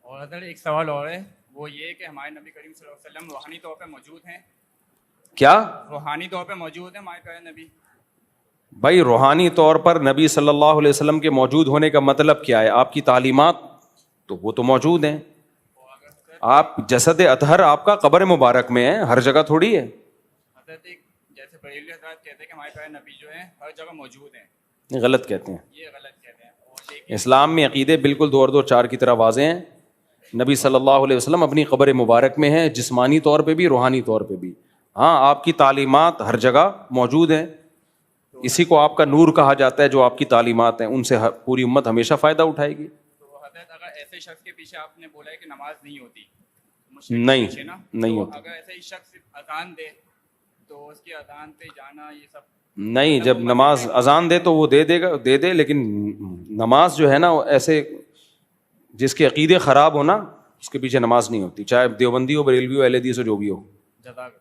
اور حضرت ایک سوال اور ہے، وہ یہ کہ ہمارے نبی کریم صلی اللہ علیہ وسلم روحانی طور پہ موجود ہیں؟ کیا روحانی طور پہ موجود ہیں ہمارے پیارے نبی؟ بھائی روحانی طور پر نبی صلی اللہ علیہ وسلم کے موجود ہونے کا مطلب کیا ہے؟ آپ کی تعلیمات تو وہ تو موجود ہیں. آپ جسد اطہر آپ کا قبر مبارک میں ہے، ہر جگہ تھوڑی ہے. حضرت ایک جیسے بریلوی حضرات کہتے ہیں کہ ہمارے پیارے نبی جو ہیں ہر جگہ موجود ہیں، غلط کہتے ہیں. یہ غلط کہتے ہیں. اور لیکن اسلام میں عقیدے بالکل دو اور دو چار کی طرح واضح ہیں. نبی صلی اللہ علیہ وسلم اپنی قبر مبارک میں ہیں، جسمانی طور پہ بھی روحانی طور پہ بھی. ہاں آپ کی تعلیمات ہر جگہ موجود ہیں، اسی کو آپ کا نور کہا جاتا ہے. جو آپ کی تعلیمات ہیں ان سے پوری امت ہمیشہ فائدہ اٹھائے گی. تو حضرت اگر ایسے شخص کے پیچھے آپ نے بولا ہے کہ نماز نہیں ہوتی، نہیں پیچھے نا، نہیں تو ہوتی. اگر ایسے ہی شخص اذان دے تو اس کی اذان پہ جانا یہ سب نہیں، جب نماز اذان دے تو وہ دے دے، لیکن نماز جو ہے نا ایسے جس کے عقیدے خراب ہو نا اس کے پیچھے نماز نہیں ہوتی، چاہے دیوبندی ہو، بریلوی ہو، اہل حدیث ہو، جو بھی ہو. جزاک